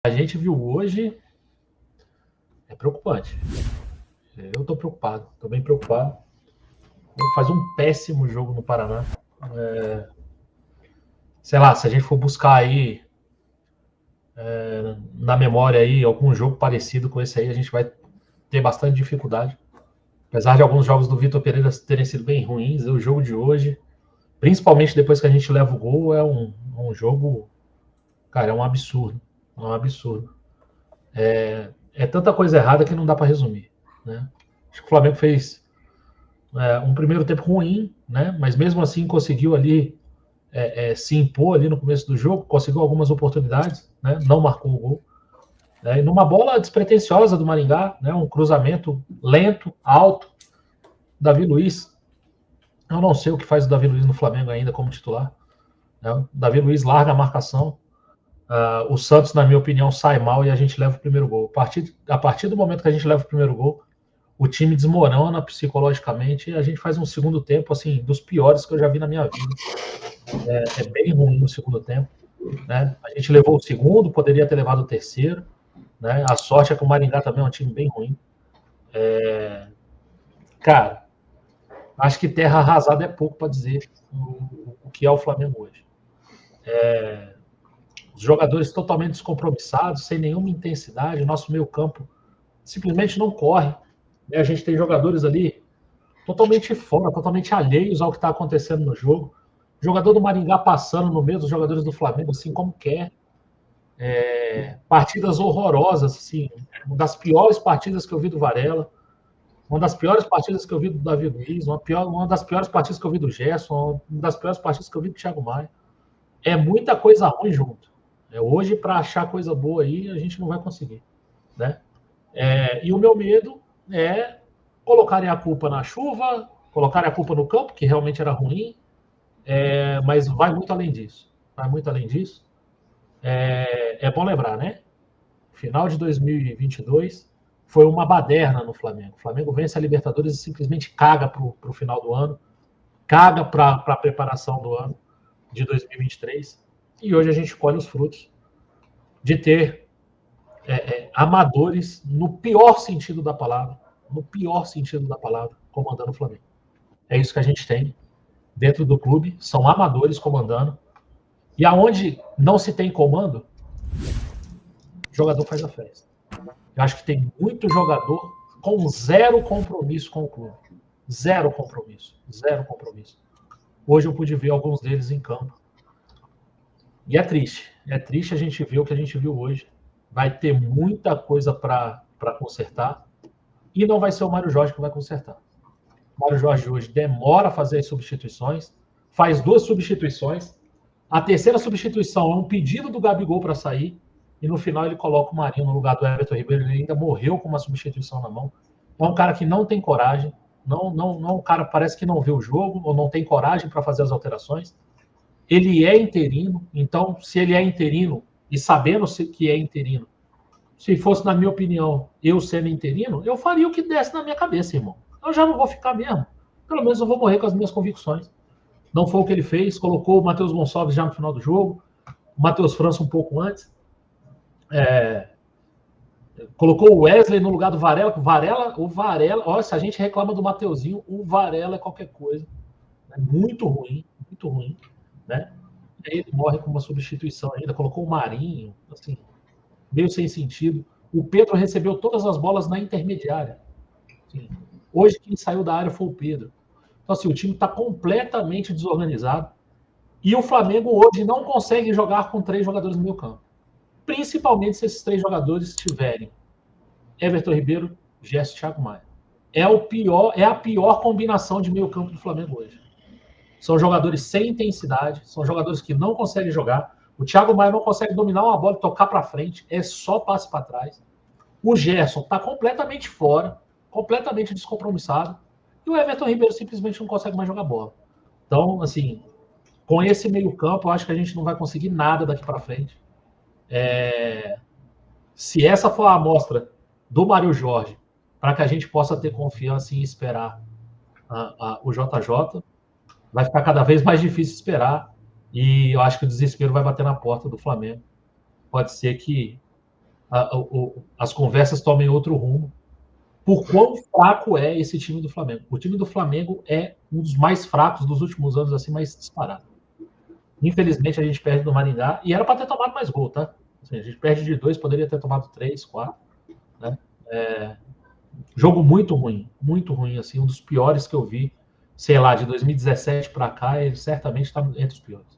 a gente viu hoje é preocupante. Eu tô preocupado, tô bem preocupado. Faz um péssimo jogo no Paraná. Sei lá, se a gente for buscar aí na memória aí algum jogo parecido com esse aí, a gente vai ter bastante dificuldade. Apesar de alguns jogos do Vitor Pereira terem sido bem ruins, o jogo de hoje, principalmente depois que a gente leva o gol, é um jogo, cara, é um absurdo. É um absurdo. É tanta coisa errada que não dá para resumir. Né? Acho que o Flamengo fez um primeiro tempo ruim, né? Mas mesmo assim conseguiu ali se impor ali no começo do jogo, conseguiu algumas oportunidades, né? Não marcou o gol. Né? E numa bola despretensiosa do Maringá, né? Um cruzamento lento, alto, Davi Luiz. Eu não sei o que faz o Davi Luiz no Flamengo ainda como titular. Né? O Davi Luiz larga a marcação. O Santos, na minha opinião, sai mal e a gente leva o primeiro gol. A partir do momento que a gente leva o primeiro gol, o time desmorona psicologicamente e a gente faz um segundo tempo, assim, dos piores que eu já vi na minha vida. É bem ruim no segundo tempo. Né? A gente levou o segundo, poderia ter levado o terceiro. Né? A sorte é que o Maringá também é um time bem ruim. Cara, acho que terra arrasada é pouco para dizer o que é o Flamengo hoje. Os jogadores totalmente descompromissados, sem nenhuma intensidade, o nosso meio campo simplesmente não corre. Né? A gente tem jogadores ali totalmente fora, totalmente alheios ao que está acontecendo no jogo. Jogador do Maringá passando no meio dos jogadores do Flamengo, assim como quer. Partidas horrorosas, assim. Uma das piores partidas que eu vi do Varela, uma das piores partidas que eu vi do Davi Luiz, uma das piores partidas que eu vi do Gerson, uma das piores partidas que eu vi do Thiago Maia. É muita coisa ruim junto. Hoje, para achar coisa boa aí, a gente não vai conseguir. Né? E o meu medo é colocarem a culpa na chuva, colocarem a culpa no campo, que realmente era ruim, mas vai muito além disso. Vai muito além disso. É bom lembrar, né? Final de 2022 foi uma baderna no Flamengo. O Flamengo vence a Libertadores e simplesmente caga para o final do ano, caga para a preparação do ano de 2023. E hoje a gente colhe os frutos de ter amadores no pior sentido da palavra, comandando o Flamengo. É isso que a gente tem dentro do clube, são amadores comandando. E aonde não se tem comando, o jogador faz a festa. Eu acho que tem muito jogador com zero compromisso com o clube. Zero compromisso. Zero compromisso. Hoje eu pude ver alguns deles em campo. E é triste. É triste a gente ver o que a gente viu hoje. Vai ter muita coisa para consertar. E não vai ser o Mário Jorge que vai consertar. O Mário Jorge hoje demora a fazer as substituições. Faz 2 substituições. A terceira substituição é um pedido do Gabigol para sair. E no final ele coloca o Marinho no lugar do Everton Ribeiro. Ele ainda morreu com uma substituição na mão. É um cara que não tem coragem. Não, o cara parece que não vê o jogo ou não tem coragem para fazer as alterações. Ele é interino, então, se ele é interino e sabendo que é interino, se fosse, na minha opinião, eu sendo interino, eu faria o que desse na minha cabeça, irmão. Eu já não vou ficar mesmo. Pelo menos eu vou morrer com as minhas convicções. Não foi o que ele fez, colocou o Matheus Gonçalves já no final do jogo, o Matheus França um pouco antes. Colocou o Wesley no lugar do Varela. O Varela, ó, se a gente reclama do Mateuzinho, o Varela é qualquer coisa. Né? Muito ruim, né? E aí ele morre com uma substituição ainda, colocou o Marinho, assim, meio sem sentido. O Pedro recebeu todas as bolas na intermediária. Assim, hoje quem saiu da área foi o Pedro. Então, assim, o time está completamente desorganizado. E o Flamengo hoje não consegue jogar com 3 jogadores no meio campo. Principalmente se esses 3 jogadores tiverem Everton Ribeiro, Gerson e Thiago Maia. É a pior combinação de meio campo do Flamengo hoje. São jogadores sem intensidade, são jogadores que não conseguem jogar. O Thiago Maia não consegue dominar uma bola e tocar para frente, é só passe para trás. O Gerson está completamente fora, completamente descompromissado. E o Everton Ribeiro simplesmente não consegue mais jogar bola. Então, assim, com esse meio-campo, eu acho que a gente não vai conseguir nada daqui para frente. Se essa for a amostra do Mário Jorge, para que a gente possa ter confiança em esperar o JJ, vai ficar cada vez mais difícil esperar. E eu acho que o desespero vai bater na porta do Flamengo. Pode ser que as conversas tomem outro rumo, por quão fraco é esse time do Flamengo. O time do Flamengo é um dos mais fracos dos últimos anos, assim, mais disparado. Infelizmente, a gente perde do Maringá, e era para ter tomado mais gol, tá? Assim, a gente perde de 2, poderia ter tomado 3, 4. Né? Jogo muito ruim, assim, um dos piores que eu vi, sei lá, de 2017 para cá, ele certamente está entre os piores.